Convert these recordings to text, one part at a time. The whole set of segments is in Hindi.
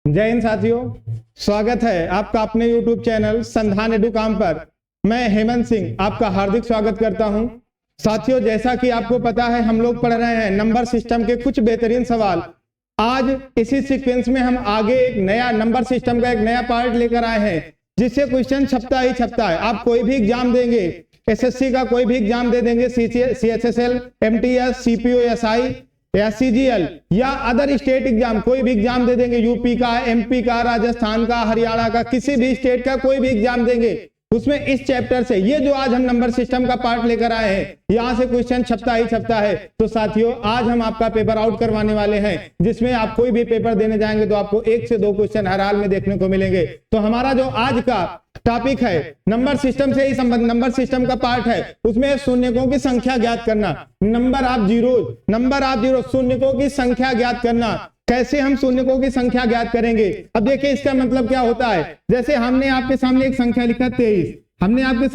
जय हिंद साथियों, स्वागत है आपका अपने YouTube चैनल संधान एडुकॉम पर। मैं हेमंत सिंह आपका हार्दिक स्वागत करता हूं। साथियों, जैसा कि आपको पता है, हम लोग पढ़ रहे हैं नंबर सिस्टम के कुछ बेहतरीन सवाल। आज इसी सीक्वेंस में हम आगे एक नया नंबर सिस्टम का एक नया पार्ट लेकर आए हैं, जिससे क्वेश्चन छपता ही छपता है। आप कोई भी एग्जाम देंगे, एसएससी का कोई भी एग्जाम दे देंगे, CHSL, MTS, CPO, SI या CGL या अदर स्टेट एग्जाम, कोई भी एग्जाम दे देंगे, यूपी का, MP का, राजस्थान का, हरियाणा का, किसी भी स्टेट का कोई भी एग्जाम देंगे, उसमें इस चैप्टर से, ये जो आज हम नंबर सिस्टम का पार्ट लेकर आए हैं, यहां से क्वेश्चन छपता ही छपता है। तो साथियों, आज हम आपका पेपर आउट करवाने वाले हैं, जिसमें आप कोई भी पेपर देने जाएंगे तो आपको 1 से 2 क्वेश्चन हर हाल में देखने को मिलेंगे। तो हमारा जो आज का टॉपिक है नंबर सिस्टम से ही संबंध, नंबर सिस्टम का पार्ट है, उसमें शून्यकों की संख्या ज्ञात करना, नंबर ऑफ जीरो, शून्यकों की संख्या ज्ञात करना। कैसे हम शून्यकों की संख्या ज्ञात करेंगे? अब देखिए, इसका मतलब क्या होता है। जैसे हमने आपके सामने एक संख्या लिखा 23, हमने आपके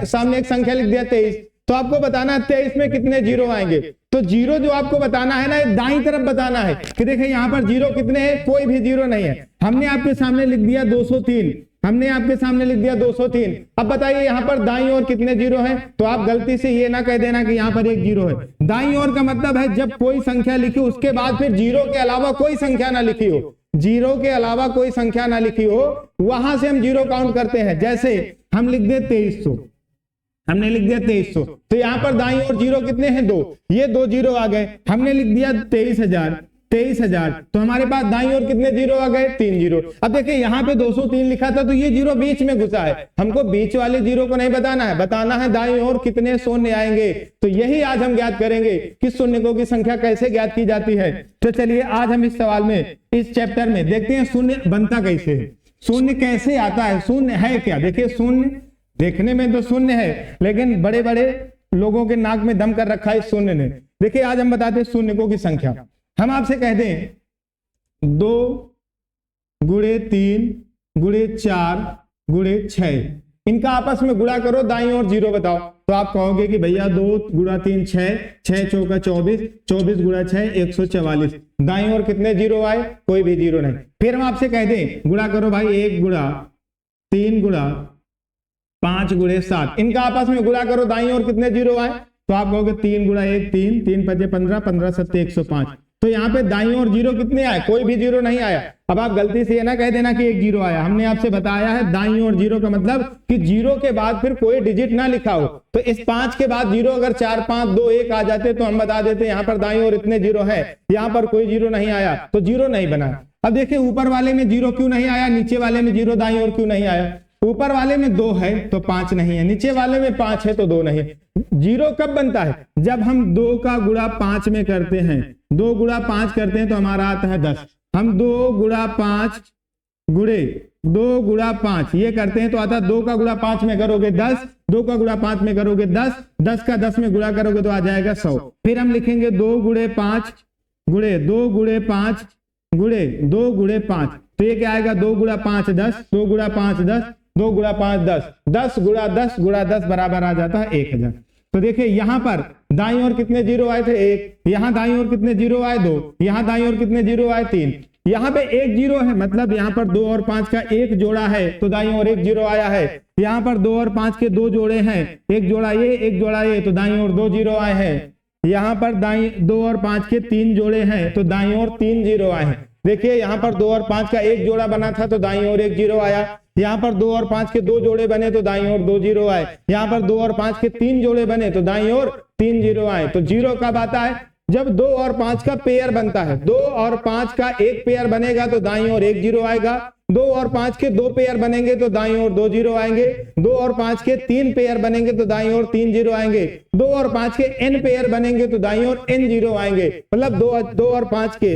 सामने एक संख्या लिख दिया 23, तो आपको बताना है 23 में कितने जीरो आएंगे। तो जीरो जो आपको बताना है ना, दाईं तरफ बताना है कि देखिए यहाँ पर जीरो कितने हैं, कोई भी जीरो नहीं है। हमने आपके सामने लिख दिया 203, हमने आपके सामने लिख दिया 203। अब बताइए यहाँ पर दाईं ओर कितने जीरो हैं? तो आप गलती से ये ना कह देना कि यहाँ पर एक जीरो है। दाईं ओर का मतलब है जब कोई संख्या लिखी उसके बाद फिर जीरो के अलावा कोई संख्या ना लिखी हो, जीरो के अलावा कोई संख्या ना लिखी हो, वहां से हम जीरो काउंट करते हैं। जैसे हम लिख दे 2300, हमने लिख दिया 2300, तो यहाँ पर दाईं ओर जीरो कितने हैं? 2, ये 2 जीरो आ गए। हमने लिख दिया 23,000, तो हमारे पास दाईं ओर कितने जीरो आ गए? 3 जीरो। अब देखिए यहाँ पे 203 लिखा था, तो ये जीरो बीच में घुसा है। हमको बीच वाले जीरो को नहीं बताना है, बताना है दाईं ओर कितने शून्य आएंगे। तो यही आज हम ज्ञात करेंगे कि शून्यकों की संख्या कैसे ज्ञात की जाती है। तो चलिए आज हम इस सवाल में, इस चैप्टर में देखते हैं शून्य बनता कैसे है, शून्य कैसे आता है, शून्य है क्या। देखिए, शून्य देखने में तो शून्य है, लेकिन बड़े बड़े लोगों के नाक में दम कर रखा है शून्य ने। देखिए, आज हम बताते हैं शून्यकों की संख्या। हम आपसे कह दें 2 गुणे 3 गुणे 4 गुणे 6, इनका आपस में गुणा करो, दाईं ओर जीरो बताओ। तो आप कहोगे कि भैया 2 गुणा 3 6, 6 चौका 24, 24 गुणा 6 144। दाईं ओर कितने जीरो आए? कोई भी जीरो नहीं। फिर हम आपसे कह दें गुणा करो भाई, 1 गुणा 3 गुणा 5 गुणे 7, इनका आपस में गुणा करो, दाईं ओर कितने जीरो आए? तो आप कहोगे 3 गुणा 1 3, 3 5 15, 15 7 105। तो यहाँ पे दाईं ओर जीरो कितने आए? कोई भी जीरो नहीं आया। अब आप गलती से ये ना कह देना कि एक जीरो आया। हमने आपसे बताया है दाईं ओर जीरो का मतलब कि जीरो के बाद फिर कोई डिजिट ना लिखा हो। तो इस 5 के बाद जीरो अगर 4 5 2 1 आ जाते तो हम बता देते यहाँ पर दाईं ओर इतने जीरो है, यहाँ पर कोई जीरो नहीं आया, तो जीरो नहीं बना। अब देखिए, ऊपर वाले में जीरो क्यों नहीं आया, नीचे वाले में जीरो दाईं ओर क्यों नहीं आया? ऊपर वाले में 2 है तो 5 नहीं है, नीचे वाले में 5 है तो 2 नहीं है। जीरो कब बनता है? जब हम 2 का गुणा 5 में करते हैं, 2 गुणा 5 करते हैं तो हमारा आता है 10। हम 2 गुणा 5 गुणे 2 गुणा 5 ये करते हैं तो आता है 2 का गुणा 5 में करोगे 10, 2 का गुणा 5 में करोगे 10, 10 का 10 में गुणा करोगे तो आ जाएगा 100। फिर हम लिखेंगे 2 गुणे 5 गुणे 2 गुणे 5 गुणे 2 गुणे 5, तो ये क्या आएगा? 2 गुणा 5 10, 2 गुणा 5 10, 2 गुणा 5 10, 10 गुणा 10 गुणा 10 बराबर आ जाता है 1000। तो देखिए, यहाँ पर दाईं ओर कितने जीरो आए थे? 1। यहाँ दाईं ओर कितने जीरो आए? 2। यहाँ दाईं ओर कितने जीरो आए? 3। यहाँ पे 1 जीरो है, मतलब यहाँ पर 2 और 5 का 1 जोड़ा है तो दाईं ओर 1 जीरो आया है। यहाँ पर 2 और 5 के 2 जोड़े हैं, 1 जोड़ा ये 1 जोड़ा ये, तो दाईं ओर 2 जीरो आए हैं। यहाँ पर 2 और 5 के 3 जोड़े हैं तो दाईं ओर 3 जीरो आए हैं। देखिए, यहाँ पर 2 और 5 का 1 जोड़ा बना था तो दाईं ओर 1 जीरो आया। यहाँ पर 2 और 5 के 2 जोड़े बने तो दाईं ओर 2 जीरो आए। यहाँ पर 2 और 5 के 3 जोड़े बने तो दाईं ओर 3 जीरो आए। तो जीरो कब आता है? जब 2 और 5 का पेयर बनता है। 2 और 5 का एक पेयर बनेगा तो दाईं ओर 1 जीरो आएगा। 2 और 5 के 2 पेयर बनेंगे तो दाईं ओर 2 जीरो आएंगे। 2 और 5 के 3 पेयर बनेंगे तो दाईं ओर 3 जीरो आएंगे। 2 और 5 के n पेयर बनेंगे तो दाईं ओर n जीरो आएंगे। मतलब 2 और 5 के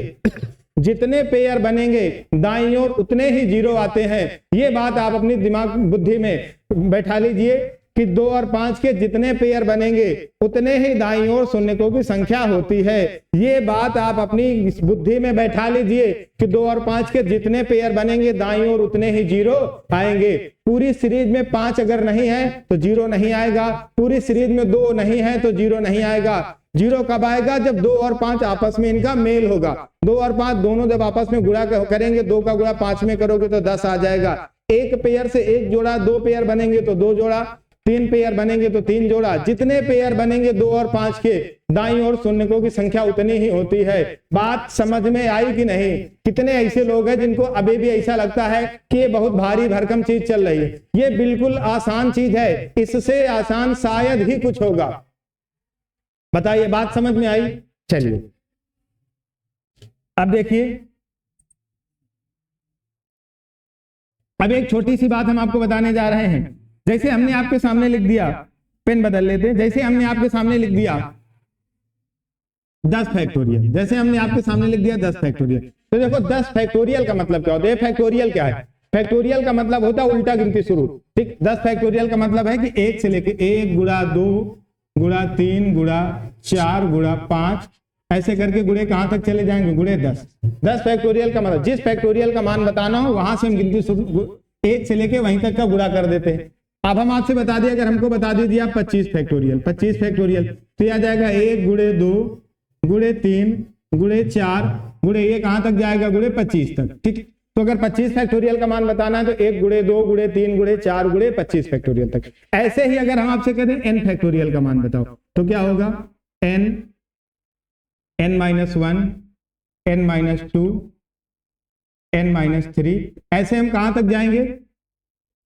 जितने पेयर बनेंगे दाईं ओर उतने ही जीरो आते हैं। ये बात आप अपनी दिमाग बुद्धि में बैठा लीजिए कि 2 और 5 के जितने पेयर बनेंगे उतने ही दाईं ओर शून्यकों की संख्या होती है। ये बात आप अपनी बुद्धि में बैठा लीजिए कि 2 और 5 के जितने पेयर बनेंगे दाईं ओर उतने ही जीरो आएंगे। पूरी सीरीज में 5 अगर नहीं है तो जीरो नहीं आएगा, पूरी सीरीज में 2 नहीं है तो जीरो नहीं आएगा। जीरो कब आएगा? जब 2 और 5 आपस में इनका मेल होगा। 2 और 5 दोनों जब आपस में गुणा करेंगे, 2 का गुणा 5 में करोगे तो 10 आ जाएगा। एक पेयर से एक जोड़ा, 2 पेयर बनेंगे तो 2 जोड़ा, 3 पेयर बनेंगे तो 3 जोड़ा। जितने पेयर बनेंगे 2 और 5 के, दाईं ओर शून्यकों की संख्या उतनी ही होती है। बात समझ में आई कि नहीं? कितने ऐसे लोग हैं जिनको अभी भी ऐसा लगता है कि ये बहुत भारी भरकम चीज चल रही है। ये बिल्कुल आसान चीज है, इससे आसान शायद ही कुछ होगा। बताइए, बात समझ में आई? चलिए अब देखिए, अब एक छोटी सी बात हम आपको बताने जा रहे हैं। जैसे हमने आपके सामने लिख दिया, पेन बदल लेते, जैसे हमने आपके सामने लिख दिया 10 फैक्टोरियल, जैसे हमने आपके सामने लिख दिया 10 फैक्टोरियल, तो देखो 10 फैक्टोरियल का मतलब क्या होता है? फैक्टोरियल क्या है? फैक्टोरियल का मतलब होता है उल्टा गिनती शुरू। ठीक, 10 फैक्टोरियल का मतलब है कि 1 से लेके 1 गुणा 2 गुणा 3 गुणा 4 गुणा 5 ऐसे करके गुणे कहां तक चले जाएंगे? गुणे 10। 10 फैक्टोरियल का मतलब जिस फैक्टोरियल का मान बताना हो वहां से हम गिनती शुरू 1 से लेके वहीं तक का गुणा कर देते हैं। अब हम आपसे बता दिए, अगर हमको बता दीजिए आप 25 फैक्टोरियल, 25 फैक्टोरियल तो यह आ जाएगा 1 गुणे 2 गुणे 3 गुणे 4 गुणे ये कहां तक जाएगा? गुणे 25 तक। ठीक, तो अगर 25 फैक्टोरियल का मान बताना है तो 1 गुणे 2 गुणे 3 गुणे 4 गुणे 25 फैक्टोरियल तक। ऐसे ही अगर हम आपसे कहते हैं n फैक्टोरियल का मान बताओ तो क्या होगा? n -1 n -2 n -3 ऐसे हम कहां तक जाएंगे?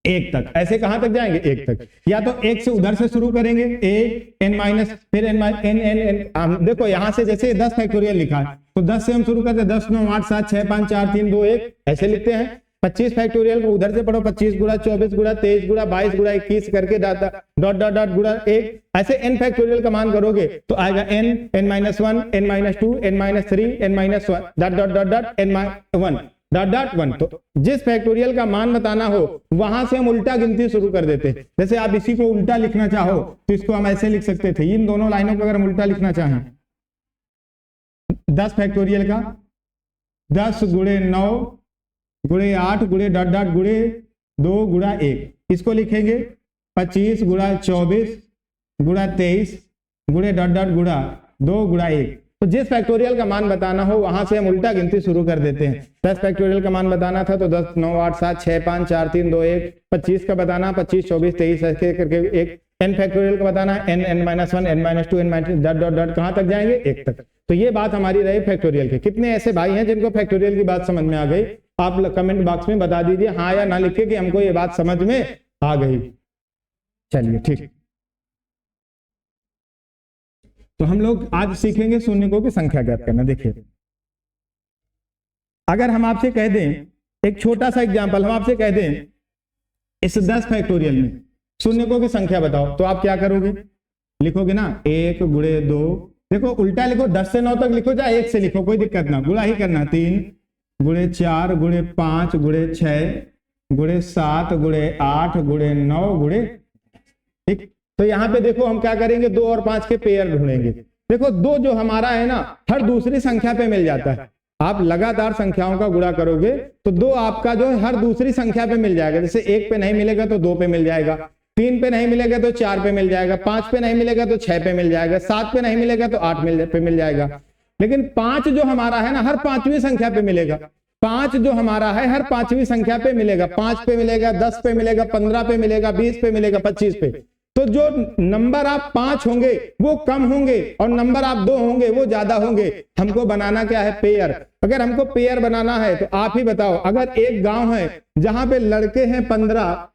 1 तक। ऐसे कहां तक जाएंगे? 1 तक। या तो 1 से उधर से शुरू करेंगे, 1 n फिर n देखो यहां से जैसे 10 फैक्टोरियल लिखा है तो 10 से हम शुरू करते हैं, 10 9 8 7 6 5 4 3 2 1 ऐसे लिखते हैं। 25 फैक्टोरियल को उधर से पढ़ो, 25 गुणा 24 गुणा 23 गुणा 22 गुणा 21 करके डॉट डॉट डॉट गुणा 1 ऐसे n फैक्टोरियल का मान करोगे तो आएगा n n -1 n -2 n -3 n -1 dot dot dot dot n -1 dot dot 1। तो जिस फैक्टोरियल का मान बताना हो वहां से हम उल्टा गिनती शुरू कर देते हैं। जैसे आप इसी को उल्टा लिखना चाहो तो इसको हम ऐसे लिख सकते थे, इन दोनों लाइनों को अगर हम उल्टा लिखना चाहें 10 फैक्टोरियल का 10 गुणे 9 गुणे 8 गुणे डॉट डॉट गुणे 2 गुणा 1, इसको लिखेंगे 25 गुणा 24 गुणा 23 गुणे डॉट डॉट गुणा 2 गुणा 1। तो जिस फैक्टोरियल का मान बताना हो वहां से हम उल्टा गिनती शुरू कर देते हैं। 10 फैक्टोरियल का मान बताना था तो 10 9 8 7 6 5 4 3 2 1। 25 का बताना 25 24 23 ऐसे करके एक। n फैक्टोरियल का बताना है n n -1 n -2 n -3 dot dot dot कहां तक जाएंगे? 1 तक। तो ये बात हमारी रही फैक्टोरियल की। कितने ऐसे भाई हैं जिनको फैक्टोरियल की बात समझ में आ गई? आप कमेंट बॉक्स में बता दीजिए हाँ या ना लिखे कि हमको ये बात समझ में आ गई। चलिए ठीक, तो हम लोग आज सीखेंगे शून्यकों की संख्या ज्ञात करना। देखिए, अगर हम आपसे कह दें, एक छोटा सा एग्जांपल हम आपसे कह दें इस 10 फैक्टोरियल में शून्यकों की संख्या बताओ, तो आप क्या करोगे? लिखोगे ना 1 गुणे 2, देखो उल्टा लिखो, 10 से 9 तक लिखो, चाहे 1 से लिखो, कोई दिक्कत ना, गुणा ही करना। 3 गुणे 4 गुणे 5 गुणे 6 गुणे 7 गुणे 8 गुणे 9 गुणे। ठीक, तो यहाँ पे देखो हम क्या करेंगे? 2 और 5 के पेयर ढूंढेंगे। देखो 2 जो हमारा है ना हर दूसरी संख्या पे मिल जाता है। आप लगातार संख्याओं का गुणा करोगे तो 2 आपका जो है हर दूसरी संख्या पे मिल जाएगा। जैसे 1 पे नहीं मिलेगा तो 2 पे मिल जाएगा, 3 पे नहीं मिलेगा तो 4 पे मिल जाएगा, 5 पे नहीं मिलेगा तो 6 पे मिल जाएगा, 7 पे नहीं मिलेगा तो 8 पे मिल जाएगा। लेकिन 5 जो हमारा है ना हर 5वीं संख्या पे मिलेगा। 5 जो हमारा है हर 5वीं संख्या पे मिलेगा। 5 पे मिलेगा, 10 पे मिलेगा, 15 पे मिलेगा, 20 पे मिलेगा, 25 पे। तो जो नंबर आप 5 होंगे वो कम होंगे और नंबर आप 2 होंगे वो ज्यादा होंगे। हमको बनाना क्या है? पेयर। अगर हमको पेयर बनाना है तो आप ही बताओ, अगर एक गांव है जहां पे लड़के हैं 15,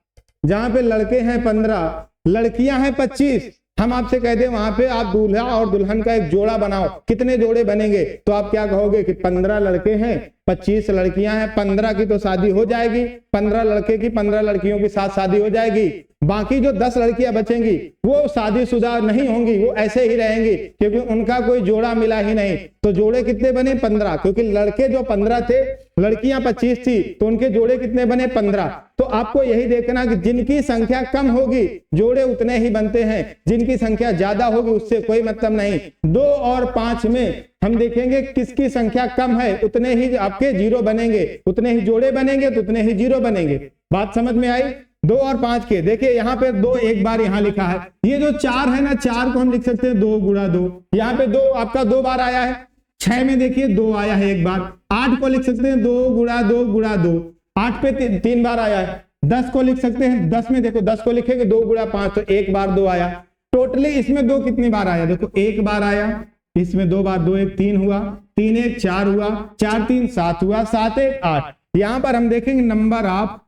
जहां पे लड़के हैं 15, लड़कियां हैं 25, हम आपसे कह दें वहां पे आप दूल्हा और दुल्हन का एक जोड़ा बनाओ, कितने जोड़े बनेंगे? तो आप क्या कहोगे कि 15 लड़के हैं 25 लड़कियां हैं, 15 की तो शादी हो जाएगी, 15 लड़के की 15 लड़कियों के साथ शादी हो जाएगी। बाकी जो 10 लड़कियां बचेंगी वो शादीशुदा नहीं होंगी, वो ऐसे ही रहेंगी क्योंकि उनका कोई जोड़ा मिला ही नहीं। तो जोड़े कितने बने? 15, क्योंकि लड़के जो 15 थे, लड़कियां 25 थी, तो उनके जोड़े कितने बने? 15। तो आपको यही देखना कि जिनकी संख्या कम होगी जोड़े उतने ही बनते हैं, जिनकी संख्या ज्यादा होगी उससे कोई मतलब नहीं। 2 और 5 में हम देखेंगे किसकी संख्या कम है उतने ही आपके जीरो बनेंगे, उतने ही जोड़े बनेंगे तो उतने ही जीरो बनेंगे। बात समझ में आई? 2 और 5 के, देखिए यहाँ पे 2 एक बार यहाँ लिखा है, ये जो 4 है ना, 4 को हम लिख सकते हैं 2 गुणा 2, यहाँ पे 2 आपका 2 बार आया है। 6 में देखिए 2 आया है एक बार। 8 को लिख सकते हैं 2 गुणा 2 गुणा 2, 8 पे 3 बार आया है। 10 को लिख सकते हैं, 10 में देखो 10 को लिखेंगे 2 गुणा 5 तो एक बार 2 आया। टोटली इसमें 2 कितनी बार आया, देखो 1 बार आया, इसमें 2 बार, 2 1 3 हुआ, 3 1 4 हुआ, 4 3 7 हुआ, 7 1 8। यहां पर हम देखेंगे नंबर ऑफ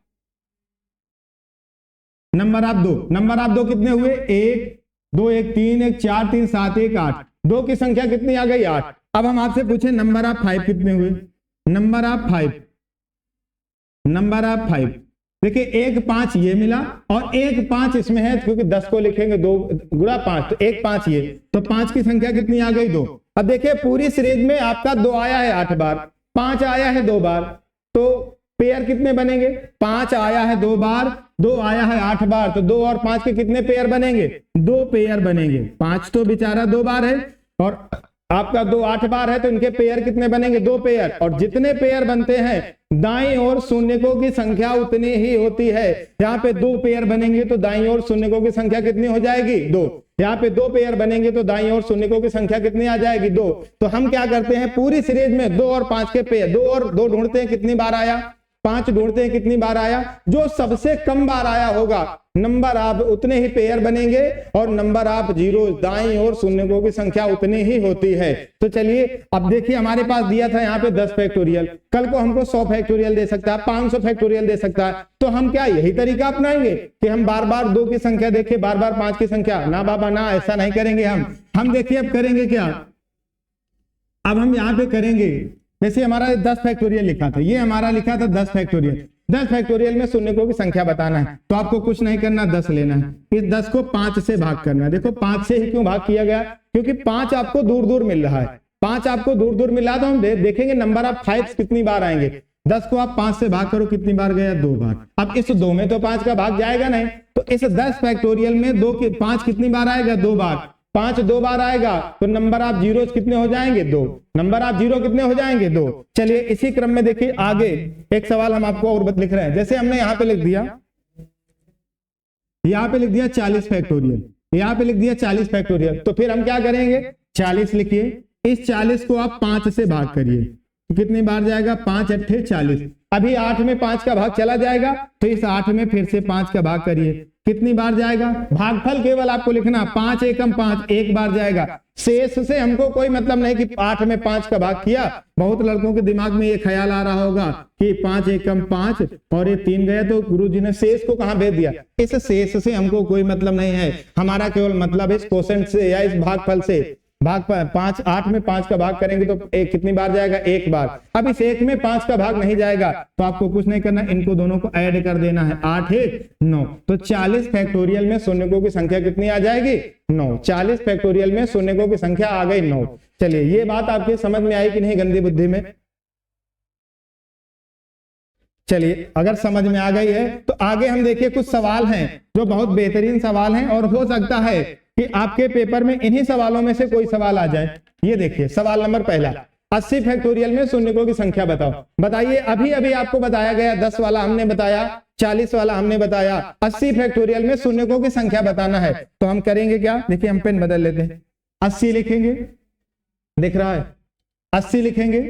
2 कितने हुए, 1 2 1 3 1 4 3 7 1 8, 2 की संख्या कितनी आ गई 8। अब हम आपसे पूछे नंबर ऑफ 5 कितने हुए, नंबर ऑफ 5 देखिए 1 5 ये मिला और 1 5 इसमें है, क्योंकि 10 को लिखेंगे 2 गुणा 5 तो 1 5 ये, तो 5 की संख्या कितनी आ गई 2। अब देखिए पूरी सीरीज में आपका 2 आया है 8 बार, 5 आया है 2 बार, तो पेयर कितने बनेंगे, 5 आया है 2 बार, 2 आया है 8 बार, तो 2 और 5 के कितने पेयर बनेंगे, 2 पेयर बनेंगे। 5 तो बेचारा 2 बार है और आपका 2 8 बार है, तो इनके पेयर कितने बनेंगे, 2 पेयर। और जितने पेयर बनते हैं दाईं ओर शून्यकों की संख्या उतनी ही होती है। यहाँ पे 2 पेयर बनेंगे तो दाईं ओर शून्यकों की संख्या कितनी हो जाएगी, 2। यहाँ पे 2 पेयर बनेंगे तो दाईं ओर शून्यकों की संख्या कितनी आ जाएगी, 2। तो हम क्या करते हैं, पूरी सीरीज में 2 और 5 के पेयर, 2 और 2 ढूंढते हैं कितनी बार आया, 5 ढूंढते हैं कितनी बार आया, जो सबसे कम बार आया होगा नंबर आप उतने ही पेयर बनेंगे और नंबर आप जीरो, दाईं और शून्यकों की संख्या उतनी ही होती है। तो चलिए अब देखिए हमारे पास दिया था यहाँ पे 10 फैक्टोरियल, कल को हमको 100 फैक्टोरियल दे सकता है, 500 फैक्टोरियल दे सकता है। तो हम क्या यही तरीका अपनाएंगे कि हम बार बार 2 की संख्या देखें, बार बार 5 की संख्या, ना बाबा ना, ऐसा नहीं करेंगे हम देखिए अब करेंगे क्या, अब हम यहाँ पे करेंगे, जैसे हमारा 10 फैक्टोरियल लिखा था, ये हमारा लिखा था 10 फैक्टोरियल। 10 फैक्टोरियल में शून्यकों की संख्या बताना है, तो आपको कुछ नहीं करना, 10 लेना है, इस 10 को 5 से भाग करना है। देखो 5 से ही क्यों भाग किया गया, क्योंकि 5 आपको दूर दूर मिल रहा है, 5 आपको दूर दूर मिला, तो हम देखेंगे नंबर ऑफ 5 कितनी बार आएंगे। 10 को आप 5 से भाग करो, कितनी बार गया, 2 बार। अब इस 2 में तो 5 का भाग जाएगा नहीं, तो इस 10 फैक्टोरियल में 5 कितनी बार आएगा, 2 बार। 5 2 बार आएगा तो नंबर ऑफ जीरो कितने हो जाएंगे, 2। नंबर ऑफ जीरो कितने हो जाएंगे, 2। चलिए इसी क्रम में देखिए आगे एक सवाल हम आपको और लिख रहे हैं, जैसे हमने यहाँ पे लिख दिया, 40 फैक्टोरियल, यहाँ पे लिख दिया 40 फैक्टोरियल, तो फिर हम क्या करेंगे, 40 लिखिए, इस 40 को आप 5 से भाग करिए, तो कितनी बार जाएगा, 5 8 40। अभी 8 में 5 का भाग चला जाएगा, तो इस 8 में फिर से 5 का भाग करिए, कितनी बार जाएगा, भागफल केवल आपको लिखना, 5 एकम 5 एक बार जाएगा। शेष से हमको कोई मतलब नहीं कि 8 में 5 का भाग किया। बहुत लड़कों के दिमाग में ये ख्याल आ रहा होगा कि 5 एकम 5 और ये 3 गया, तो गुरुजी ने शेष को कहां भेज दिया। इस शेष से हमको कोई मतलब नहीं है, हमारा केवल मतलब इस क्वोशेंट से या इस भागफल से। भाग 5 8 में 5 का भाग करेंगे तो एक कितनी बार जाएगा, एक बार। अब इस 1 में 5 का भाग नहीं जाएगा, तो आपको कुछ नहीं करना, इनको दोनों को ऐड कर देना है, 8 1 9। तो 40 फैक्टोरियल में शून्यकों की संख्या कितनी आ जाएगी, 9। 40 फैक्टोरियल में शून्यकों की संख्या आ गई 9। चलिए ये बात आपके समझ में आई कि नहीं गंदी बुद्धि में। चलिए अगर समझ में आ गई है तो आगे हम देखिए कुछ सवाल हैं जो बहुत बेहतरीन सवाल हैं, और हो सकता है कि आपके पेपर में इन्हीं सवालों में से कोई सवाल आ जाए। ये देखिए सवाल नंबर पहला, 80 फैक्टोरियल में शून्यकों की संख्या बताओ। बताइए, अभी अभी आपको बताया गया, 10 वाला हमने बताया, 40 वाला हमने बताया, 80 फैक्टोरियल में शून्यकों की संख्या बताना है। तो हम करेंगे क्या, देखिए हम पेन बदल लेते हैं, 80 लिखेंगे, दिख रहा है 80 लिखेंगे,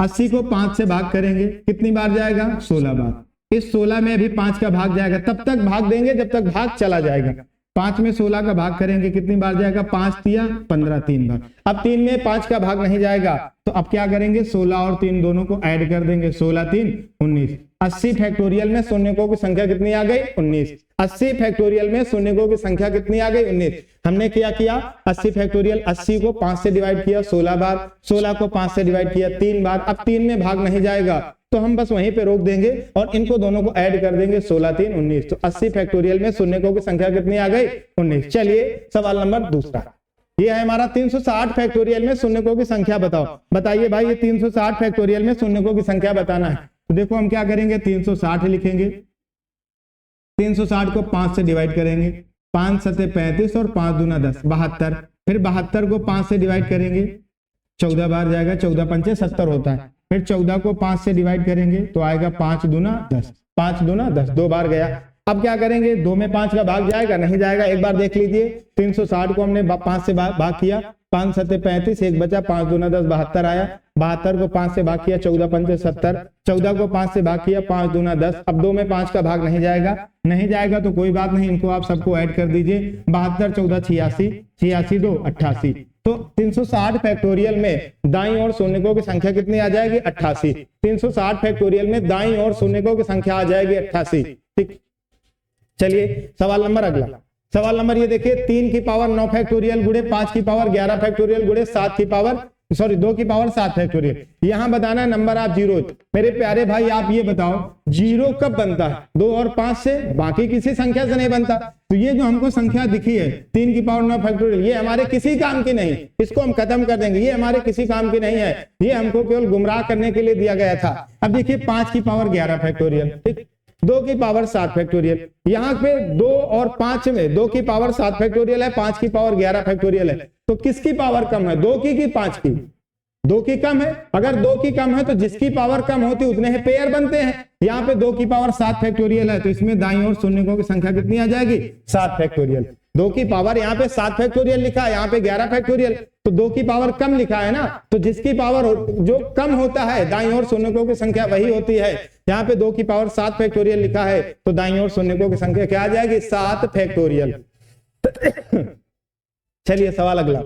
80 को 5 से भाग करेंगे, कितनी बार जाएगा, 16 बार। इस 16 में अभी 5 का भाग जाएगा, तब तक भाग देंगे जब तक भाग चला जाएगा। 5 में 16 का भाग करेंगे, कितनी बार जाएगा, 5 तिया 15, 3 बार। अब 3 में 5 का भाग नहीं जाएगा, तो अब क्या करेंगे, 16 और 3 दोनों को ऐड कर देंगे, 16 3 19। 80 फैक्टोरियल में शून्यकों की संख्या कितनी आ गई, 19। 80 फैक्टोरियल में शून्यकों की संख्या कितनी आ गई, 19। हमने क्या किया, 80 फैक्टोरियल, 80 को 5 से डिवाइड किया 16 बार, 16 को 5 से डिवाइड किया 3 बार। अब 3 में भाग नहीं जाएगा, तो हम बस वहीं पे रोक देंगे और इनको दोनों को ऐड कर देंगे, 16 3 19। तो 80 फैक्टोरियल में शून्यकों की संख्या कितनी आ गई, 19। चलिए सवाल नंबर दूसरा, ये है हमारा 360 फैक्टोरियल में शून्यकों की संख्या बताओ। बताइए भाई, ये 360 फैक्टोरियल में शून्यकों की संख्या बताना है। तो देखो हम क्या करेंगे, 360 लिखेंगे, 360 को 5 से डिवाइड करेंगे, 5 7 35 और 5 दूना 10 72। फिर 72 को 5 से डिवाइड करेंगे, 14 बार जाएगा, 14 पंचे 70 होता है। फिर 14 को 5 से डिवाइड करेंगे तो आएगा 5 दूना 10, 5 दूना 10, 2 बार गया। अब क्या करेंगे, 2 में 5 का भाग जाएगा, नहीं जाएगा। एक बार देख लीजिए, 360 को हमने 5 से भाग किया, 5 7 35, एक बचा, 5 दूना 10, 72 आया। 72 को 5 से भाग किया, 14 पंचे 70, 14 को 5 से भाग किया, 5 दूना 10। अब 2 में 5 का भाग नहीं जाएगा, नहीं जाएगा तो कोई बात नहीं, इनको आप सबको ऐड कर दीजिए। 72 14 86, 86 2 88। तो 360 फैक्टोरियल में दाईं ओर शून्यकों की संख्या कितनी आ जाएगी, 88। 360 फैक्टोरियल में दाईं ओर शून्यकों की संख्या आ जाएगी 88। ठीक, चलिए सवाल नंबर अगला। सवाल नंबर ये देखिए, 3 की पावर 9 फैक्टोरियल गुणे 5 की पावर 11 फैक्टोरियल गुणे 7 की पावर 2 की पावर 7 फैक्टोरियल। यहां बताना नंबर ऑफ जीरो। मेरे प्यारे भाई आप ये बताओ, जीरो कब बनता है, 2 और 5 से, बाकी किसी संख्या से नहीं बनता। तो ये जो हमको संख्या दिखी है 3 की पावर 9 फैक्टोरियल, ये हमारे किसी काम की नहीं, इसको हम खत्म कर देंगे, ये हमारे किसी काम की नहीं है, ये हमको केवल गुमराह करने के लिए दिया गया था। अब देखिए 5 की पावर 11 फैक्टोरियल, ठीक, 2 की पावर 7 फैक्टोरियल। यहाँ पे 2 और 5 में 2 की पावर 7 फैक्टोरियल है, 5 की पावर 11 फैक्टोरियल है। तो किसकी पावर कम है, 2 की 5 की? 2 की कम है। अगर 2 की कम है तो जिसकी पावर कम होती उतने ही पेयर बनते हैं। यहाँ पे 2 की पावर 7 फैक्टोरियल है, तो इसमें दाईं ओर शून्यकों की संख्या कितनी आ जाएगी, 7 फैक्टोरियल। 2 की पावर यहाँ पे 7 फैक्टोरियल लिखा है, यहाँ पे 11 फैक्टोरियल, तो 2 की पावर कम लिखा है ना, तो जिसकी पावर जो कम होता है दाईं ओर शून्यकों की संख्या वही होती है। यहाँ पे 2 की पावर 7 फैक्टोरियल लिखा है, तो दाईं ओर शून्यकों की संख्या क्या आ जाएगी, 7 फैक्टोरियल। चलिए सवाल अगला,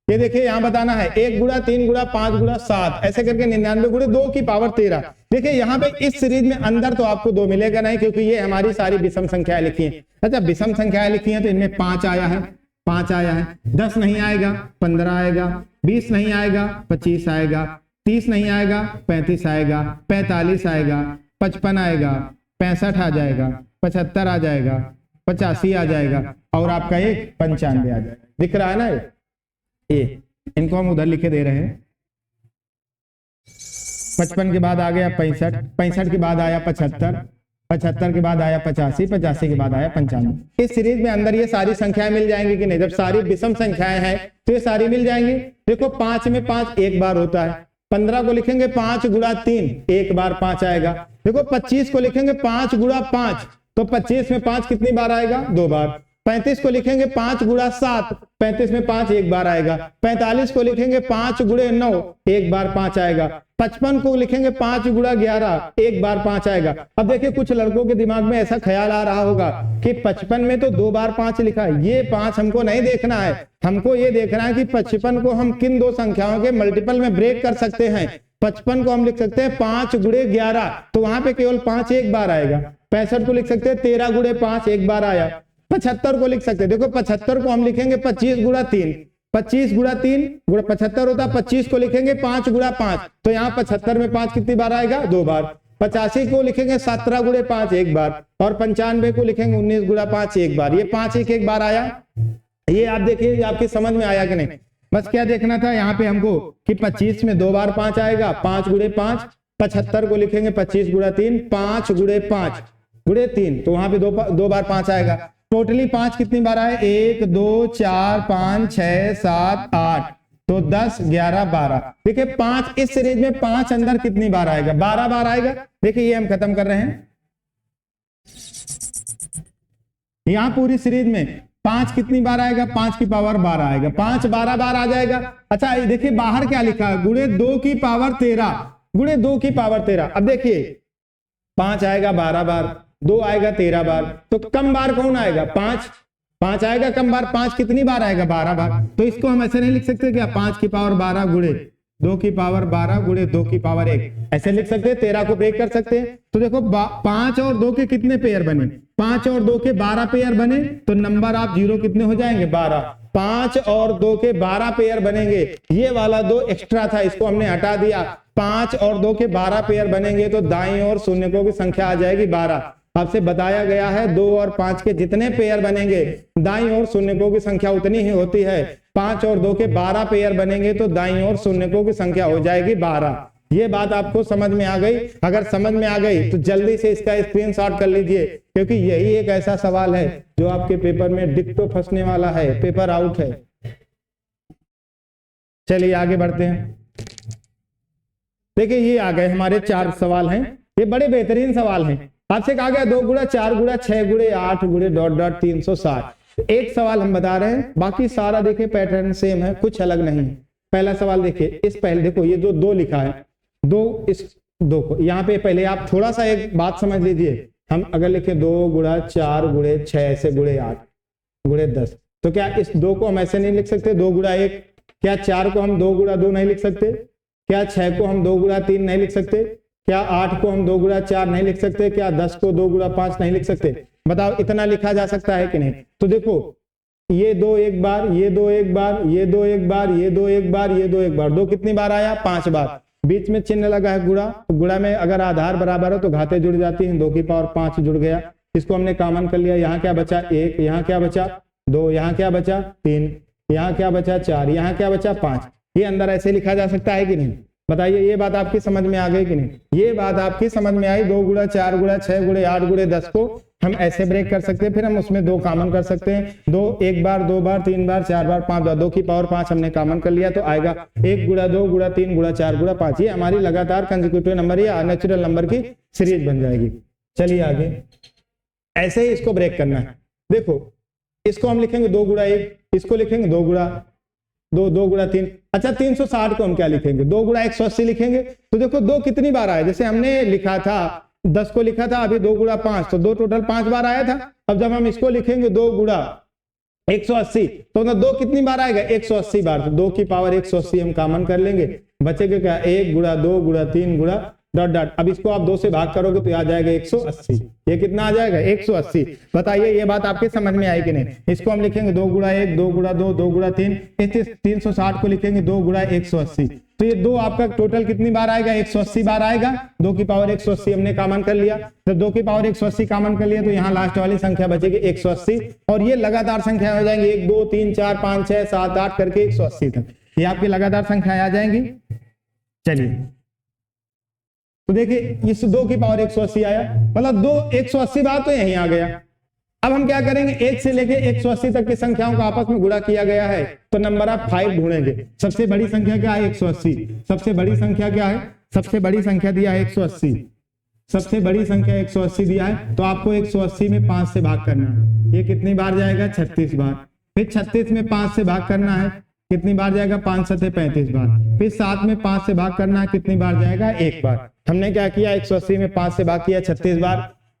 ये देखिए यहां बताना है 1 गुणा 3 गुणा 5 गुणा 7 ऐसे करके 99 गुणे 2 की पावर 13। देखिए यहाँ पे इस सीरीज में अंदर तो आपको 2 मिलेगा नहीं, क्योंकि ये हमारी सारी विषम संख्याएं लिखी हैं। अच्छा, विषम संख्याएं लिखी हैं तो इनमें 5 आया है, 5 आया है, 10 नहीं आएगा, 15 आएगा, 20 नहीं आएगा, 25 आएगा, 30 नहीं आएगा, 35 आएगा, 45 आएगा, 55 आएगा, 65 आ जाएगा, 75 आ जाएगा, 85 आ जाएगा, और आपका एक 95 आ जाएगा। दिख रहा है ना ये, इनको हम उधर लिखे दे रहे हैं। 55 के बाद आ गया 65, 65 के बाद आया 75, 75 के बाद आया 85, 85 के बाद आया 95। इस सीरीज में अंदर ये सारी संख्याएं मिल जाएंगी कि नहीं? जब सारी विषम संख्याएं हैं तो ये सारी मिल जाएंगी। देखो 5 में 5 एक बार होता है, 15 को लिखेंगे 5 गुणा 3, एक बार 5 आएगा। देखो 25 को लिखेंगे 5 गुणा 5, तो 25 में 5 कितनी बार आएगा, 2 बार। 35 को लिखेंगे 5 गुणा 7, 35 में 5 एक बार आएगा। 45 को लिखेंगे 5 गुणे 9, एक बार 5 आएगा। 55 को लिखेंगे 5 गुणा 11, एक बार 5 आएगा। अब देखिए कुछ लड़कों के दिमाग में ऐसा ख्याल आ रहा होगा कि 55 में तो 2 बार 5 लिखा है, ये 5 हमको नहीं देखना है, हमको ये देखना है कि 55 को हम किन 2 संख्याओं के मल्टीपल में ब्रेक कर सकते हैं। 55 को हम लिख सकते हैं 5 गुणे 11, तो वहां पे केवल 5 एक बार आएगा। 65 को लिख सकते हैं 13 गुणे 5, एक बार आया। 75 को लिख सकते हैं, देखो 75 को हम लिखेंगे 25 गुणा 3, 25 गुणा 3 गुणा 75 होता है। 25 को लिखेंगे 5 गुणा 5, तो यहाँ 75 में 5 कितनी बार आएगा, 2 बार। 85 को लिखेंगे 17 गुणे 5, एक बार, और 95 को लिखेंगे 19 गुणा 5, एक बार। ये 5 एक बार आया। ये आप देखिए आपकी समझ में आया कि नहीं? बस क्या देखना था यहाँ पे हमको कि 25 में 2 बार 5 आएगा, 5 गुणे 5। 75 को लिखेंगे 25 गुणा 3, 5 गुणे 5 गुणे 3, तो वहां पे 2 बार 5 आएगा। टोटली 5 कितनी बार आए, 1 2 4 5 6 7 8, तो 10 11 12। देखिए 5 इस सीरीज में 5 अंदर कितनी बार आएगा, 12 बार आएगा। देखिए ये हम खत्म कर रहे हैं। यहां पूरी सीरीज में 5 कितनी बार आएगा, 5 की पावर 12 आएगा, 5 12 बार आ जाएगा। अच्छा देखिए बाहर क्या लिखा है, गुणे 2 की पावर 13, गुणे 2 की पावर 13। अब देखिए 5 आएगा 12 बार, 2 आएगा 13 बार, तो कम बार कौन आएगा, 5 आएगा कम बार। 5 कितनी बार आएगा, 12 बार। तो इसको हम ऐसे नहीं लिख सकते क्या, 5 की पावर 12 गुणे 2 की पावर 12 गुणे 2 की पावर 1, ऐसे लिख सकते हैं। 13 को ब्रेक कर सकते हैं। तो देखो 5 और 2 के कितने पेयर बने, 5 और 2 के 12 पेयर बने, तो नंबर ऑफ जीरो कितने हो जाएंगे, 12। 5 और 2 के 12 पेयर बनेंगे, ये वाला 2 एक्स्ट्रा था, इसको हमने हटा दिया। 5 और 2 के 12 पेयर बनेंगे तो दाईं ओर शून्यकों की संख्या आ जाएगी 12। आपसे बताया गया है 2 और 5 के जितने पेयर बनेंगे दाईं ओर शून्यकों की संख्या उतनी ही होती है। 5 और 2 के 12 पेयर बनेंगे तो दाईं ओर शून्यकों की संख्या हो जाएगी 12। ये बात आपको समझ में आ गई? अगर समझ में आ गई तो जल्दी से इसका स्क्रीनशॉट कर लीजिए, क्योंकि यही एक ऐसा सवाल है जो आपके पेपर में डिक्टो फंसने वाला है, पेपर आउट है। चलिए आगे बढ़ते हैं। देखिए ये आ गए हमारे 4 सवाल हैं, ये बड़े बेहतरीन सवाल हैं। आपसे कहा गया 2 गुणा 4 गुणा 6 गुणे 8 गुणे डॉट डॉट 360। एक सवाल हम बता रहे हैं, बाकी सारा देखिए पैटर्न सेम है, कुछ अलग नहीं है। पहला सवाल देखिए, इस पहले देखो ये जो 2 लिखा है, 2 इस 2 को यहाँ पे पहले आप थोड़ा सा एक बात समझ लीजिए। हम अगर लिखे 2 गुणा 4 गुणे 6 ऐसे गुणे 8 गुणे 10, तो क्या इस 2 को हम ऐसे नहीं लिख सकते 2 गुणा 1? क्या 4 को हम 2 गुणा 2 नहीं लिख सकते? क्या 6 को हम 2 गुणा 3 नहीं लिख सकते? क्या 8 को हम 2 गुणा 4 नहीं लिख सकते? क्या 10 को 2 गुणा 5 नहीं लिख सकते? बताओ इतना लिखा जा सकता है कि नहीं? तो देखो ये 2 एक बार, ये 2 एक बार, ये 2 एक बार, ये 2 एक बार, ये 2 एक बार, 2 कितनी बार आया? 5 बार। बीच में चिन्ह लगा है गुणा, तो गुणा में अगर आधार बराबर हो तो घाते जुड़ जाती हैं, 2 की पावर 5 जुड़ गया, इसको हमने कॉमन कर लिया। यहाँ क्या बचा? 1, यहाँ क्या बचा? 2, यहाँ क्या बचा? 3, यहाँ क्या बचा? 4, यहाँ क्या बचा? 5। ये अंदर ऐसे लिखा जा सकता है कि नहीं? बताइए, ये बात आपकी समझ में आ गई कि नहीं? ये बात आपकी समझ में आई? 2 गुणा 4 गुणा 6 गुणे 8 गुणे 10 को हम ऐसे ब्रेक कर सकते हैं, फिर हम उसमें 2 कॉमन कर सकते हैं। 2 एक बार, 2 बार, 3 बार, 4 बार, 5 बार, 2 की पावर 5 हमने कॉमन कर लिया, तो आएगा 1 गुणा 2 गुणा 3 गुणा 4 गुणा 5। ये हमारी लगातार कंसेक्यूटिव नंबर या नेचुरल नंबर की सीरीज बन जाएगी। चलिए आगे, ऐसे ही इसको ब्रेक करना है। देखो इसको हम लिखेंगे 2 गुणा 1, इसको लिखेंगे 2 गुणा 2, 2 गुणा 3। अच्छा 360 को हम क्या लिखेंगे? 2 गुणा 180 लिखेंगे। तो देखो 2 कितनी बार आया? जैसे हमने लिखा था 10 को लिखा था, अभी 2 गुणा 5, तो 2 टोटल 5 बार आया था। अब जब हम इसको लिखेंगे 2 गुणा 180, तो 2 कितनी बार आएगा? 180 बार। तो 2 की पावर 180 हम कॉमन कर लेंगे, बचेगा क्या? 1 गुणा 2 गुणा 3 गुणा डॉट डॉट। अब इसको आप 2 से भाग करोगे तो आ जाएगा 180। ये कितना आ जाएगा? 180। बताइए ये बात आपके समझ में आई कि नहीं? इसको हम लिखेंगे 2 गुणा 1, 2 गुणा 2, 2 गुणा 3। इस 360 को लिखेंगे 2 गुणा 180। तो ये 2 आपका टोटल कितनी बार आएगा? 180 बार आएगा। 2 की पावर 180 हमने कॉमन कर लिया। जब 2 की पावर 180 कॉमन कर लिया तो यहाँ लास्ट वाली संख्या बचेगी 180, और ये लगातार संख्या हो जाएंगी 1 2 3 4 5 6 7 8 करके 180 तक। ये आपकी लगातार संख्या आ जाएंगी। चलिए तो देखिए इस 2 की पावर 180 आया, मतलब 2 180 बार तो यहीं आ गया। अब हम क्या करेंगे? 1 से लेके 180 तक की संख्याओं को आपस में गुणा किया गया है, तो नंबर आप 5 ढूंढेंगे। सबसे बड़ी संख्या क्या है? 180। सबसे बड़ी संख्या क्या है? सबसे बड़ी संख्या दिया है 180। सबसे बड़ी संख्या 180 दिया है, तो आपको 180 में 5 से भाग करना है। ये कितनी बार जाएगा? 36 बार। फिर 36 में 5 से भाग करना है, कितनी बार जाएगा? 5 सते 35 बार। फिर 7 में 5 से भाग करना है, कितनी बार जाएगा? 1 बार। हमने क्या किया? 180 में 5 से भाग किया 36 बार,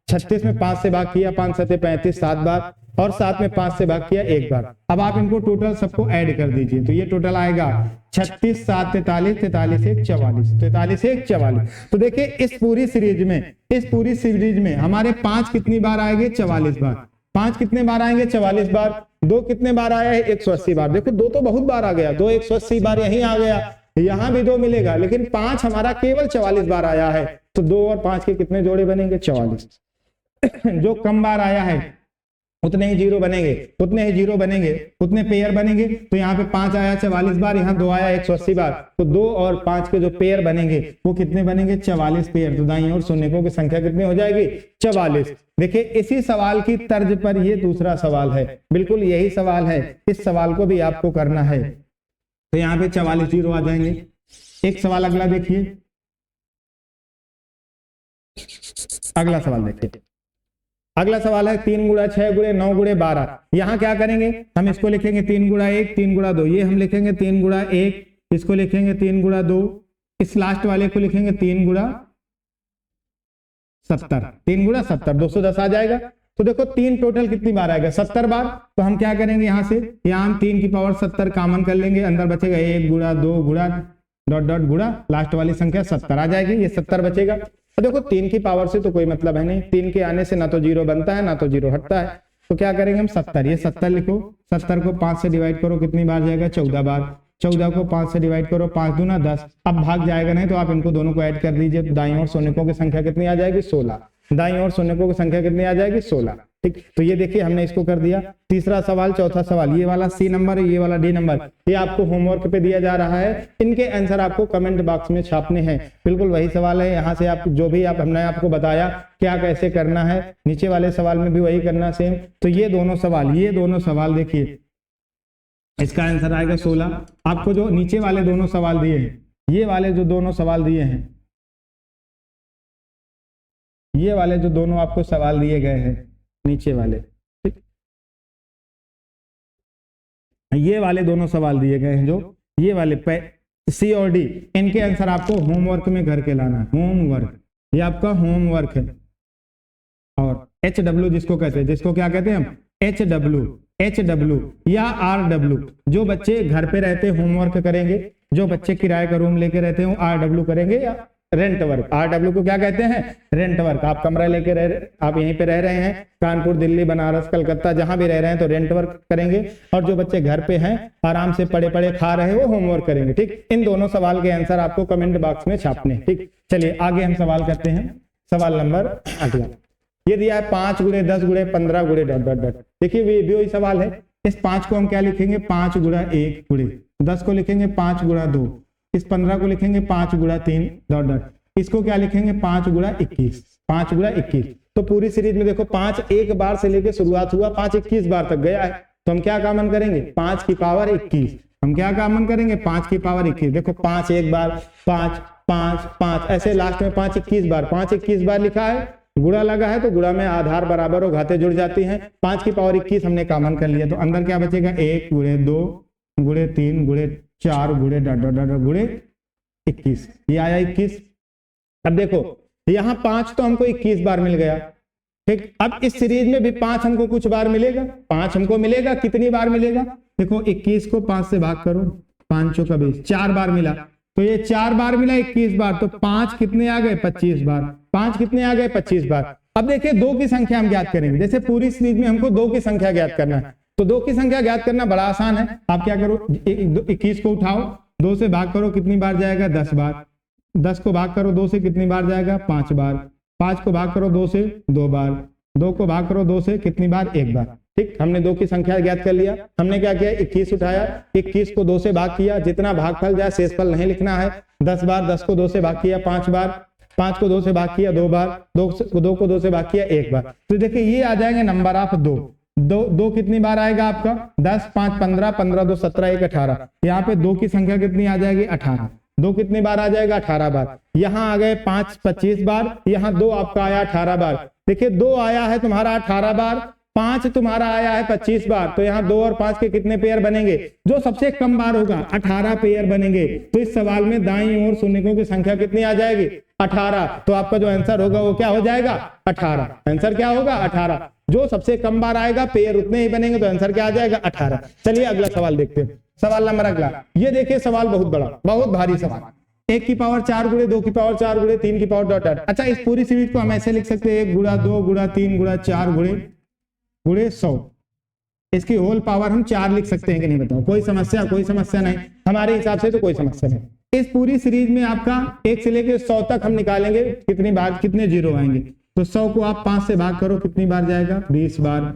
36 में 5 से भाग किया 5 सते 35 7 बार, और 7 में 5 से भाग किया 1 बार। अब आप इनको टोटल सबको ऐड कर दीजिए, तो ये टोटल आएगा 36 7 43 43 1 44 43 1 44। तो देखिए इस पूरी सीरीज में हमारे 5 कितनी बार आएंगे? 44 बार। 5 कितने बार आएंगे? 44 बार। 2 कितने बार आया है? 180 बार। देखो 2 तो बहुत बार आ गया, 2 180 बार यहीं आ गया, यहां भी 2 मिलेगा, लेकिन 5 हमारा केवल 44 बार आया है। तो 2 और 5 के कितने जोड़े बनेंगे? 44। जो कम बार आया है उतने ही जीरो बनेंगे, उतने ही जीरो बनेंगे, उतने पेयर बनेंगे। तो यहाँ पे 5 आया 44 बार, यहाँ 2 आया 180 बार, तो 2 और 5 के जो पेयर बनेंगे वो कितने बनेंगे? 44 पेयर। तो दाईं ओर शून्यकों की संख्या कितनी हो जाएगी? 44। देखिए इसी सवाल की तर्ज पर ये दूसरा सवाल है, बिल्कुल यही सवाल है, इस सवाल को भी आपको करना है। तो यहाँ पे 44 जीरो आ जाएंगे। एक सवाल अगला देखिए, अगला सवाल देखिए। अगला सवाल है 3 गुणा 6 गुणे 9 गुणे 12। यहां क्या करेंगे? हम इसको लिखेंगे 3 गुणा 1 3 गुणा 2, ये हम लिखेंगे 3 गुणा 1, इसको लिखेंगे 3 गुणा 2, इस लास्ट वाले को लिखेंगे 3 गुणा 70। 3 गुणा 70 210 आ जाएगा। तो देखो 3 टोटल कितनी बार आएगा? 70 बार। तो हम क्या करेंगे? यहाँ से यहाँ हम 3 की पावर 70 कॉमन कर लेंगे, अंदर बचेगा 1 गुणा 2 गुणा डॉट डॉट गुणा लास्ट वाली संख्या 70 आ जाएगी, ये 70 बचेगा। तो देखो 3 की पावर से तो कोई मतलब है नहीं, 3 के आने से ना तो जीरो बनता है ना तो जीरो हटता है। तो क्या करेंगे हम? 70, ये 70 लिखो, 70 को 5 से डिवाइड करो, कितनी बार जाएगा? 14 बार। 14 को 5 से डिवाइड करो, 5 दूना 10। अब भाग जाएगा नहीं, तो आप इनको दोनों को ऐड कर दीजिए, तो दाईं ओर शून्यकों की संख्या कितनी आ जाएगी? 16। दाईं ओर शून्यकों की संख्या कितनी आ जाएगी? 16। ठीक, तो ये देखिए हमने इसको कर दिया। तीसरा सवाल, चौथा सवाल, ये वाला सी नंबर, ये वाला डी नंबर, ये आपको होमवर्क पे दिया जा रहा है। इनके आंसर आपको कमेंट बॉक्स में छापने हैं। बिल्कुल वही सवाल है, यहाँ से आप जो भी हमने आपको बताया क्या कैसे करना है, नीचे वाले सवाल में भी वही करना सेम। तो ये दोनों सवाल देखिए, इसका आंसर आएगा 16। आपको जो नीचे वाले दोनों सवाल दिए हैं, ये वाले जो दोनों सवाल दिए हैं, ये वाले जो दोनों आपको सवाल दिए गए हैं नीचे वाले, ठीक, ये वाले दोनों सवाल दिए गए हैं, जो ये वाले सी और डी, इनके आंसर आपको होमवर्क में घर के लाना है। होमवर्क, ये आपका होमवर्क है। और HW जिसको कहते हैं, जिसको क्या कहते हैं हम, HW या RW, जो बच्चे घर पे रहते होमवर्क करेंगे, जो बच्चे किराए का रूम लेके रहते हैं RW करेंगे, या रेंट वर्क। RW को क्या कहते हैं, रेंट वर्क। आप कमरा लेके आप यहीं पे रह रहे हैं, कानपुर, दिल्ली, बनारस, कलकत्ता, जहां भी रह रहे हैं तो रेंट वर्क करेंगे। और जो बच्चे घर पे हैं आराम से पड़े पड़े खा रहे हैं वो होमवर्क करेंगे, ठीक। इन दोनों सवाल के आंसर आपको कमेंट बॉक्स में छापने, ठीक। चलिए आगे हम सवाल करते हैं। सवाल नंबर अगला ये दिया है 5 गुणे 10 गुणे 15 गुणे डॉट डॉट डॉट। देखिए भी वही सवाल है। इस 5 को हम क्या लिखेंगे, 5 गुणा 1 गुणे 10 को लिखेंगे 5 गुणा 2, इस 15 को लिखेंगे 5 गुणा 3 डॉट डॉट, इसको क्या लिखेंगे 5 गुणा 21, 5 गुणा 21। तो पूरी सीरीज में देखो 5 एक बार से लेके शुरुआत हुआ, 5 21 बार तक गया है। तो हम क्या कॉमन करेंगे, 5 की पावर 21। हम क्या कॉमन करेंगे, 5 की पावर 21। देखो 5 एक बार, 5 5 5, ऐसे लास्ट में 5 21 बार, 5 21 बार लिखा है, गुणा लगा है तो गुणा में आधार बराबर और घाते जुड़ जाती हैं। 5 की पावर 21 हमने कॉमन कर लिया, तो अंदर क्या बचेगा, 1 गुणे 2 गुणे 3 गुणे 4 गुणे डॉट डॉट डॉट गुणे 21, ये आया 21। अब देखो यहाँ 5 तो हमको 21 बार मिल गया, ठीक। अब इस सीरीज में भी 5 हमको कुछ बार मिलेगा, 5 हमको मिलेगा, कितनी बार मिलेगा, देखो 21 को 5 से भाग करो, 5 चौका 20, 4 बार मिला। तो ये 4 बार मिला 21 बार, तो 5 कितने आ गए, 25 बार। 5 कितने आ गए, 25 बार। अब देखिए 2 की संख्या हम ज्ञात करेंगे। जैसे पूरी सीरीज में हमको 2 की संख्या ज्ञात करना है, तो 2 की संख्या ज्ञात करना बड़ा आसान है। आप क्या करो, 21 को उठाओ, 2 से भाग करो, कितनी बार जाएगा, 10 बार। 10 को भाग करो 2 से, कितनी बार जाएगा, 5 बार। 5 को भाग करो 2 से, 2 बार। 2 को भाग करो 2 से, कितनी बार, 1 बार, ठीक। हमने 2 की संख्या ज्ञात कर लिया। हमने क्या किया, 21 उठाया, 21 को 2 से भाग किया, जितना भागफल जाए शेषफल नहीं लिखना है। 10 बार, 10 को 2 से भाग किया 5 बार, 5 को 2 से भाग किया 2 बार, 2 को 2 से भाग किया 1 बार। तो देखिए ये आ जाएंगे नंबर ऑफ 2 कितनी बार आएगा आपका, 10 5 15, 15 2 17, 1 18। यहाँ पे 2 की संख्या कितनी आ जाएगी, 18। 2 कितनी बार आ जाएगा, 18 बार। यहाँ आ गए 5 25 बार, यहाँ 2 आपका आया 18 बार। देखिए 2 आया है तुम्हारा 18 बार, 5 तुम्हारा आया है 25 बार, तो यहाँ 2 और 5 के कितने पेयर बनेंगे, जो सबसे कम बार होगा 18 पेयर बनेंगे। तो इस सवाल में दाईं ओर शून्यकों की संख्या कितनी आ जाएगी, 18। तो आपका जो आंसर होगा वो क्या हो जाएगा, 18। आंसर क्या होगा, 18। जो सबसे कम बार आएगा पेयर उतने ही बनेंगे, तो आंसर क्या आ जाएगा, 18। चलिए अगला सवाल देखते हैं। सवाल नंबर अगला, ये देखिए सवाल बहुत बड़ा, बहुत भारी सवाल। 1 की पावर 4 गुणे 2 की पावर 4 गुणे 3 की पावर डॉट डॉट। अच्छा, इस पूरी सीरीज को हम ऐसे लिख सकते हैं, 1 गुणा 2 गुणा 3 गुणा 4 गुणे 100। इसकी होल पावर हम 4 लिख सकते हैं कि नहीं, बताओ। कोई समस्या नहीं, हमारे हिसाब से तो कोई समस्या नहीं। इस पूरी सीरीज में आपका 1 से लेके 100 तक हम निकालेंगे, कितनी बार, कितने जीरो आएंगे। तो 100 को आप 5 से भाग करो, कितनी बार जाएगा, 20 बार।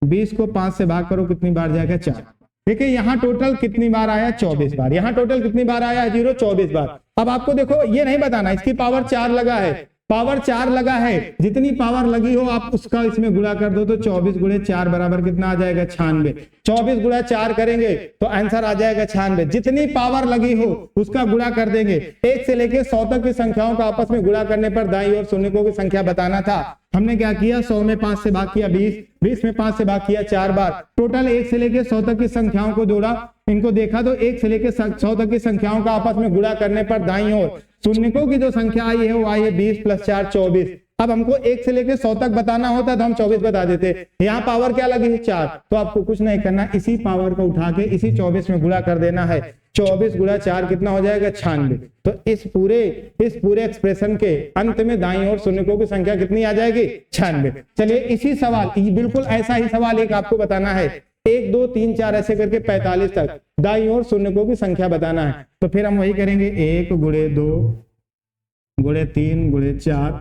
20 को 5 से भाग करो, कितनी बार जाएगा, 4। देखिए यहाँ टोटल कितनी बार आया, 24 बार। यहाँ टोटल कितनी बार आया है, 24 बार। अब आपको देखो ये नहीं बताना, इसकी पावर 4 लगा है, पावर 4 लगा है, जितनी पावर लगी हो आप उसका इसमें गुणा कर दो, तो 24 गुणे 4 बराबर कितना आ जाएगा, 96। 24 गुणा 4 करेंगे तो आंसर आ जाएगा 96। जितनी पावर लगी हो उसका गुणा कर देंगे। 1 से लेके 100 तक की संख्याओं का आपस में गुणा करने पर दाईं ओर शून्यकों की संख्या बताना था। हमने क्या किया, 100 में 5 से भाग किया 20, 20 में 5 से भाग किया 4 बार। टोटल 1 से लेके 100 तक की संख्याओं को जोड़ा, इनको देखा तो 1 से लेके 100 तक की संख्याओं का आपस में गुणा करने पर दाईं ओर शून्यकों की जो संख्या आई है वो आई है 20 + 4 24। अब हमको 1 से लेके 100 तक बताना होता तो हम 24 बता देते। यहाँ पावर क्या लगी है, 4। तो आपको कुछ नहीं करना, इसी पावर को उठा के इसी 24 में गुणा कर देना है। 24 गुणा 4 कितना हो जाएगा, 96। तो इस पूरे एक्सप्रेशन के अंत में दाईं ओर शून्यकों की संख्या कितनी आ जाएगी, 96। चलिए इसी सवाल, बिल्कुल ऐसा ही सवाल एक आपको बताना है, 1 2 3 4 ऐसे करके 45 तक दाईं ओर शून्यकों की संख्या बताना है। तो फिर हम वही करेंगे, 1 गुणे 2 गुणे 3 गुणे 4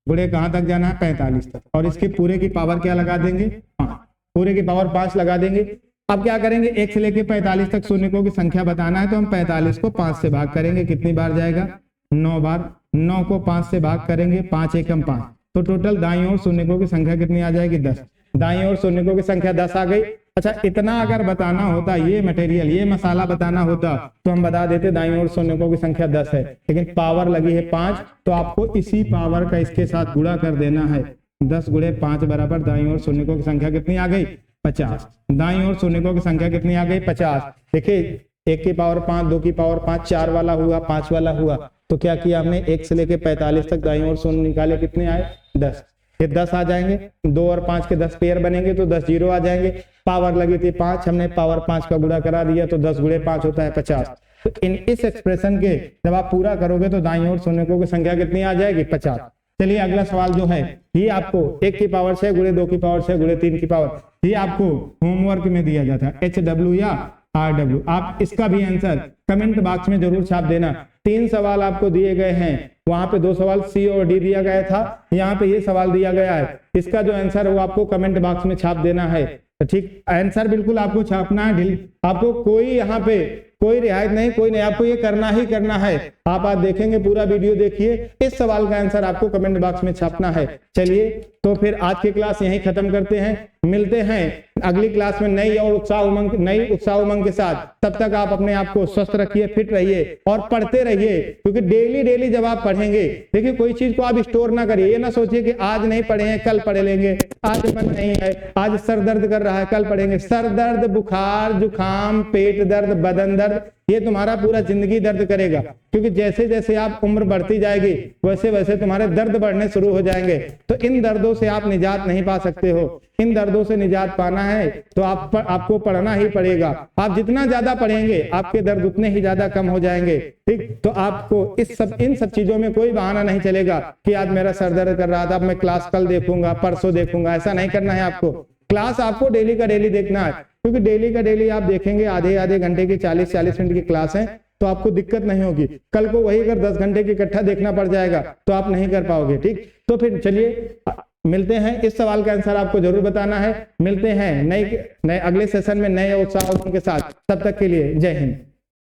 गुणे कहां तक जाना है, 45 तक। और इसके पूरे की पावर क्या लगा देंगे, 5। पूरे की पावर 5 लगा देंगे। अब क्या करेंगे, 1 से लेके 45 तक शून्यकों की संख्या बताना है, तो हम 45 को 5 से भाग करेंगे, कितनी बार जाएगा, 9 बार। 9 को 5 से भाग करेंगे, 5 एकम 5। तो टोटल दाईं ओर शून्यकों की संख्या कितनी आ जाएगी, 10। दाईं ओर शून्यकों की संख्या 10 आ गई। अच्छा, इतना अगर बताना होता, ये मटेरियल, ये मसाला बताना होता तो हम बता देते दाईं ओर शून्यकों की संख्या 10 है, लेकिन पावर लगी है 5, तो आपको इसी पावर का इसके साथ गुणा कर देना है। 10 गुणे 5 बराबर दाईं ओर शून्यकों की संख्या कितनी आ गई? 50। दाईं ओर शून्यकों की संख्या कितनी आ गई? 50। देखिए 1 की पावर 5, 2 की पावर 5, 4 वाला हुआ, 5 वाला हुआ, तो क्या किया हमने 1 से लेके 45 तक दाईं ओर शून्य निकाले, कितने आए? 10। ये 10 आ जाएंगे, 2 और 5 के 10 पेयर बनेंगे तो 10 जीरो आ जाएंगे। पावर लगी थी 5, हमने पावर 5 का गुणा करा दिया तो 10 गुणे 5 होता है 50। तो इस एक्सप्रेशन के जब आप पूरा करोगे तो दाईं ओर शून्यकों की संख्या कितनी आ जाएगी? 50। चलिए अगला सवाल जो है ये आपको 1 की पावर 6 गुणे 2 की पावर 6 गुणे 3 की पावर, ये आपको होमवर्क में दिया जाता है, HW या RW। आप इसका भी आंसर कमेंट बॉक्स में जरूर छाप देना। 3 सवाल आपको दिए गए हैं, वहां पे 2 सवाल C और D दिया गया था, यहाँ पे ये सवाल दिया गया है। इसका जो आंसर है वो आपको कमेंट बॉक्स में छाप देना है। तो ठीक, आंसर बिल्कुल आपको छापना है, आपको कोई यहाँ पे कोई रियायत नहीं, कोई नहीं, आपको ये करना ही करना है। आप आज देखेंगे, पूरा वीडियो देखिए, इस सवाल का आंसर आपको कमेंट बॉक्स में छापना है। चलिए तो फिर आज की क्लास यहीं खत्म करते हैं, मिलते हैं अगली क्लास में नई उत्साह उमंग के साथ। तब तक आप अपने आप को स्वस्थ रखिए, फिट रहिए और पढ़ते रहिए, क्योंकि डेली जब आप पढ़ेंगे, देखिए कोई चीज को आप स्टोर ना करिए, ये ना सोचिए कि आज नहीं पढ़े हैं कल पढ़ लेंगे, आज मन नहीं है, आज सर दर्द कर रहा है कल पढ़ेंगे। सर दर्द, बुखार, जुकाम, पेट दर्द, बदन दर्द, ये तुम्हारा पूरा जिंदगी दर्द करेगा, क्योंकि जैसे जैसे आप उम्र बढ़ती जाएगी वैसे वैसे तुम्हारे दर्द बढ़ने शुरू हो जाएंगे। तो इन दर्दों से आप निजात नहीं पा सकते हो। इन दर्दों से निजात पाना है तो आपको पढ़ना ही पड़ेगा। आप जितना ज्यादा पढ़ेंगे आपके दर्द उतने ही ज्यादा कम हो जाएंगे। ठीक, तो आपको इन सब चीजों में कोई बहाना नहीं चलेगा कि आज मेरा सर दर्द कर रहा था, अब मैं क्लास कल देखूंगा, परसों देखूंगा, ऐसा नहीं करना है। आपको क्लास आपको डेली का डेली देखना है, क्योंकि डेली का डेली आप देखेंगे, आधे घंटे की 40 मिनट की क्लास है, तो आपको दिक्कत नहीं होगी। कल को वही अगर 10 घंटे की इकट्ठा देखना पड़ जाएगा तो आप नहीं कर पाओगे। ठीक, तो फिर चलिए मिलते हैं, इस सवाल का आंसर आपको जरूर बताना है। मिलते हैं नए अगले सेशन में नए उत्साह के साथ। तब तक के लिए जय हिंद।